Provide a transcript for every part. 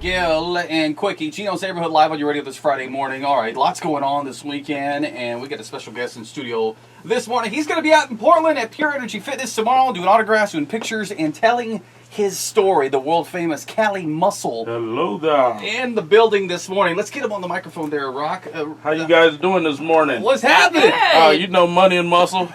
Gill and Quickie. Chino's Neighborhood Live on your radio this Friday morning. All right, lots going on this weekend, and we got a special guest in studio this morning. He's going to be out in Portland at Pure Energy Fitness tomorrow, doing autographs, doing pictures, and telling his story, the world-famous Cali Muscle. Hello there. In the building this morning. Let's get him on the microphone there, Rock. How you guys doing this morning? What's happening? You know Money and Muscle?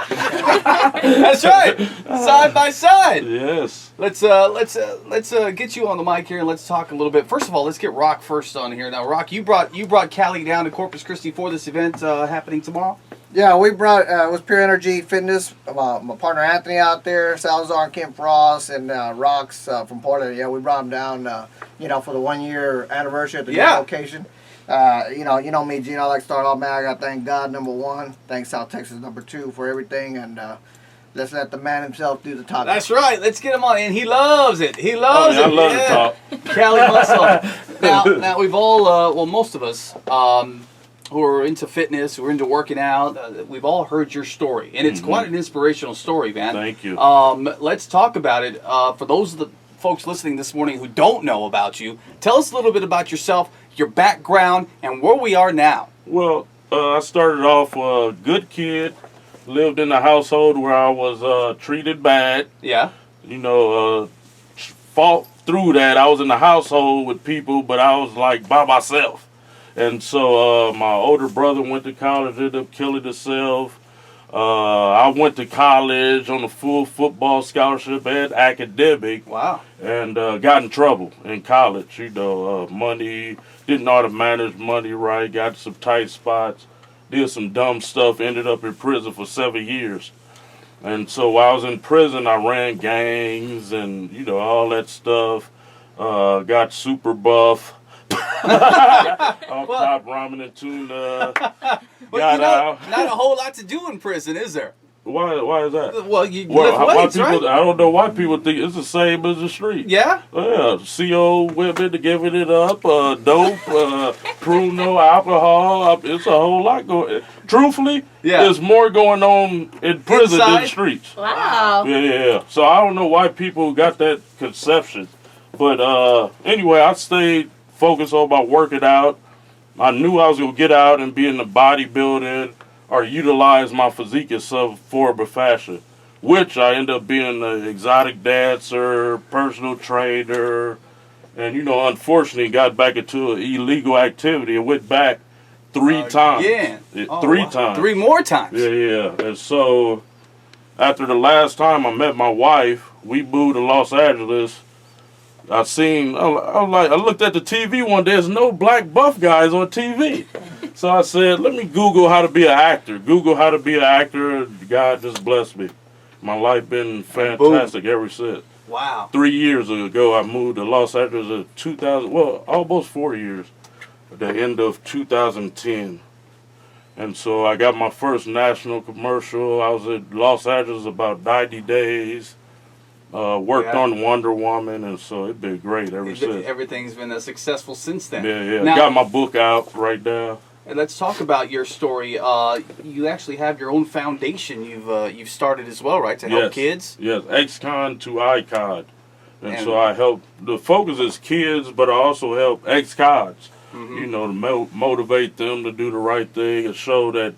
That's right. Side by side. Yes. Let's get you on the mic here and let's talk a little bit. First of all, let's get Rock first on here. Now, Rock, you brought Cali down to Corpus Christi for this event happening tomorrow. Yeah, we brought it was Pure Energy Fitness. My partner Anthony out there, Salazar, Kim Frost, and Rocks from Portland. Yeah, we brought them down. For the 1 year anniversary at the new location. You know me, Gene. I like to start off, man. I got to thank God, number one. Thanks South Texas, number two, for everything. And let's let the man himself do the talking. That's right. Let's get him on. And he loves it. He loves it. I love to talk. Cali Muscle. Now we've all, most of us, who are into fitness, who are into working out, we've all heard your story. And it's quite an inspirational story, man. Thank you. Let's talk about it. For those of the folks listening this morning who don't know about you, tell us a little bit about yourself, your background, and where we are now. Well, I started off a good kid, lived in a household where I was treated bad. Yeah. Fought through that. I was in the household with people, but I was like by myself. And so my older brother went to college, ended up killing himself. I went to college on a full football scholarship and academic. Wow. And got in trouble in college. Money, didn't know how to manage money right, got some tight spots, did some dumb stuff, ended up in prison for 7 years. And so while I was in prison, I ran gangs and, all that stuff. Got super buff. Top ramen and tuna. Got out. Not a whole lot to do in prison, is there? Why is that? Well, you lift weights, right? I don't know why people think it's the same as the street. Yeah? Yeah, CO women to giving it up, dope, pruno, alcohol. It's a whole lot going. Truthfully, there's more going on in prison than the streets. Wow. Yeah. So I don't know why people got that conception. But anyway, I stayed focused on my working out. I knew I was going to get out and be in the bodybuilding or utilize my physique in some form or fashion, which I ended up being an exotic dancer, personal trainer, and, unfortunately got back into an illegal activity and went back 3 times. Yeah. 3 times. 3 more times. Yeah. And so after the last time I met my wife, we moved to Los Angeles. I looked at the TV one day, there's no black buff guys on TV. So I said, let me Google how to be an actor. God just blessed me. My life been fantastic ever since. Wow. 3 years ago, I moved to Los Angeles in almost 4 years, at the end of 2010. And so I got my first national commercial. I was in Los Angeles about 90 days. Worked on Wonder Woman, and so it's been great ever since. Everything's been successful since then. Yeah. Now, got my book out right now. And let's talk about your story. You actually have your own foundation you've started as well, right, to help kids? Yes, ex-con to icon. And so I help, the focus is kids, but I also help ex-cons, to motivate them to do the right thing and show that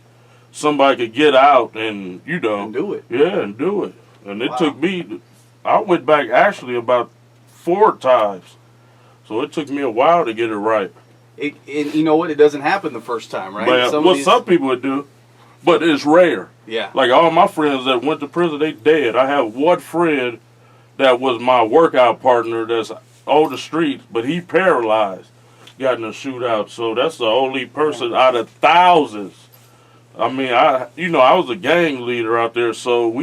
somebody could get out and, And do it. Yeah, and do it. And it took me... I went back actually about 4 times. So it took me a while to get it right. And you know what? It doesn't happen the first time, right? Some people would do, but it's rare. Yeah. Like all my friends that went to prison, they dead. I have one friend that was my workout partner that's on the streets, but he paralyzed, got in a shootout. So that's the only person out of thousands. I mean, I was a gang leader out there, so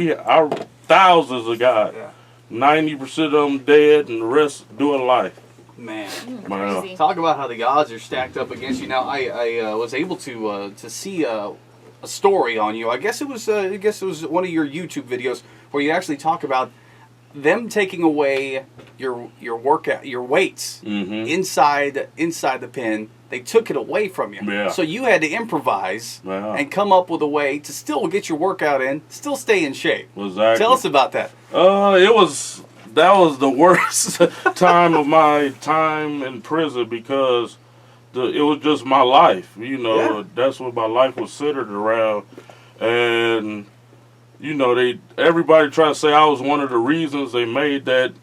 thousands of guys. Yeah. 90% of them dead and the rest doing life. Man, crazy. Talk about how the odds are stacked up against you. Now, I was able to see a story on you. I guess it was one of your YouTube videos where you actually talk about them taking away your workout, your weights inside the pen. They took it away from you. Yeah. So you had to improvise and come up with a way to still get your workout in, still stay in shape. Exactly. Tell us about that. It was that was the worst time of my time in prison because it was just my life. You know, that's what my life was centered around. And, you know, everybody tried to say I was one of the reasons they made the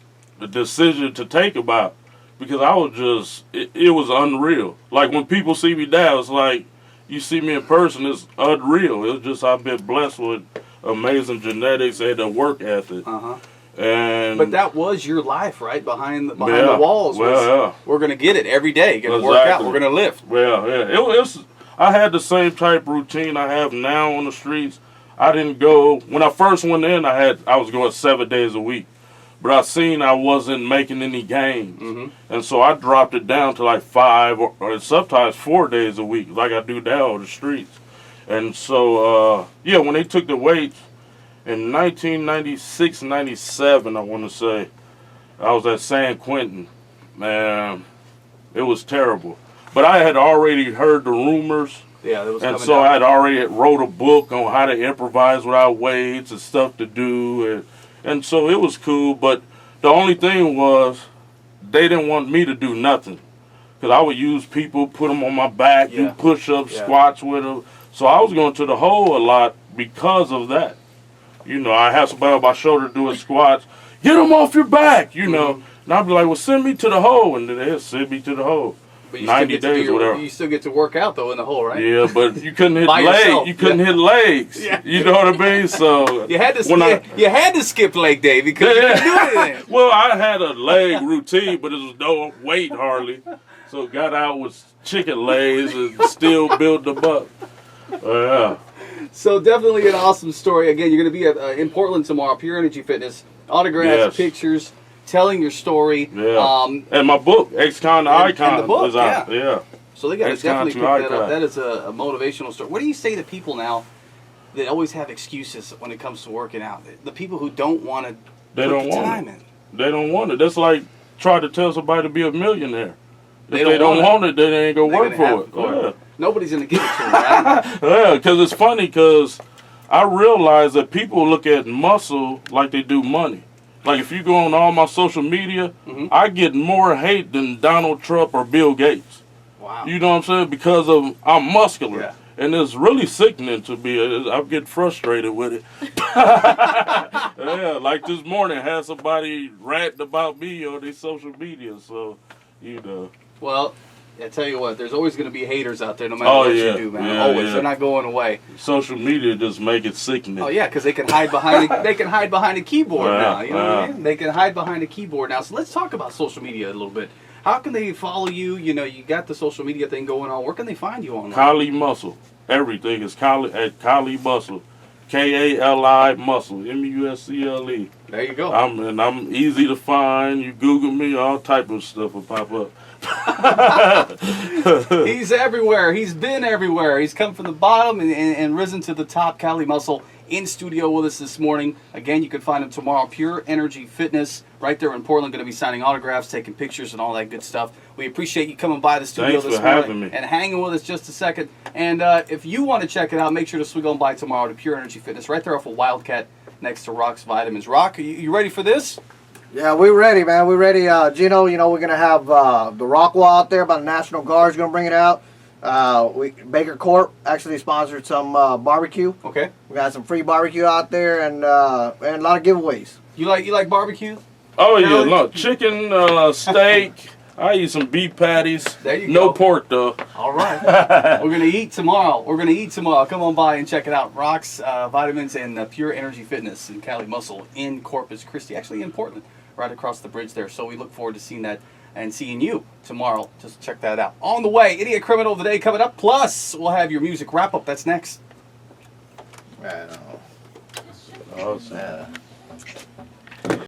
decision to take him out. Because I was just, it was unreal. Like when people see me now, it's like, you see me in person, it's unreal. It's just, I've been blessed with amazing genetics and a work ethic. But that was your life, right? Behind the walls. We're going to get it every day. Going to work out. We're going to lift. Well, yeah. I had the same type routine I have now on the streets. I didn't go, when I first went in, I was going 7 days a week. But I seen I wasn't making any gains. And so I dropped it down to like 5 or sometimes 4 days a week, like I do now on the streets. And so, when they took the weights in 1996, 97, I want to say, I was at San Quentin. Man, it was terrible. But I had already heard the rumors. Yeah, that was and so I had already wrote a book on how to improvise without weights and stuff to do. And so it was cool, but the only thing was they didn't want me to do nothing. Because I would use people, put them on my back, do push-ups, squats with them. So I was going to the hole a lot because of that. You know, I have somebody on my shoulder doing squats. Get them off your back, you know. And I'd be like, well, send me to the hole. And then they'd send me to the hole. But you 90 days or whatever. You still get to work out, though, in the hole, right? Yeah, but you couldn't hit legs. You couldn't hit legs. You know what I mean? So you had to skip leg day because you couldn't do anything. Well, I had a leg routine, but it was no weight hardly. So got out with chicken legs and still build them up. So definitely an awesome story. Again, you're going to be in Portland tomorrow, Pure Energy Fitness. Autographs, pictures, telling your story. And my book, Ex-Con to Icon, the book, is out. So they got to definitely pick that up. That is a motivational story. What do you say to people now that always have excuses when it comes to working out? The people who don't want to put the time in. They don't want it. That's like trying to tell somebody to be a millionaire. If they don't want it, then they ain't going to work for it. Nobody's going to give it to them, right? Yeah, because it's funny because I realize that people look at muscle like they do money. Like if you go on all my social media, I get more hate than Donald Trump or Bill Gates. Wow. You know what I'm saying? Because I'm muscular. Yeah. And it's really sickening to me. I get frustrated with it. Like this morning, I had somebody ranting about me on their social media. So, you know. Well, I tell you what, there's always going to be haters out there no matter what you do, man. Always. They're not going away. Social media just make it sickening. Oh, yeah, because they can hide behind a keyboard now. You know what I mean? They can hide behind a keyboard now. So let's talk about social media a little bit. How can they follow you? You know, you got the social media thing going on. Where can they find you online? Kali Muscle. Everything is at Kali Muscle. Kali Muscle. Muscle. There you go. I'm easy to find. You Google me, all type of stuff will pop up. He's everywhere. He's been everywhere. He's come from the bottom and risen to the top. Kali Muscle in studio with us this morning. Again, you can find him tomorrow. Pure Energy Fitness right there in Portland. Going to be signing autographs, taking pictures, and all that good stuff. We appreciate you coming by the studio this morning and hanging with us just a second. And if you want to check it out, make sure to swing on by tomorrow to Pure Energy Fitness right there off of Wildcat next to Rock's Vitamins. Rock, are you ready for this? Yeah, we're ready, man. We're ready. Gino, you know, we're going to have the rock wall out there by the National Guard's going to bring it out. Baker Corp actually sponsored some barbecue. Okay. We got some free barbecue out there and a lot of giveaways. You like barbecue? Oh, yeah. Look, chicken, steak. I eat some beef patties. There you go. No pork, though. All right. We're going to eat tomorrow. Come on by and check it out. Rock's Vitamins and Pure Energy Fitness and Kali Muscle in Corpus Christi. Actually in Portland, right across the bridge there. So we look forward to seeing that and seeing you tomorrow. Just check that out. On the way, Idiot Criminal of the Day coming up. Plus, we'll have your music wrap-up. That's next. I know. Awesome.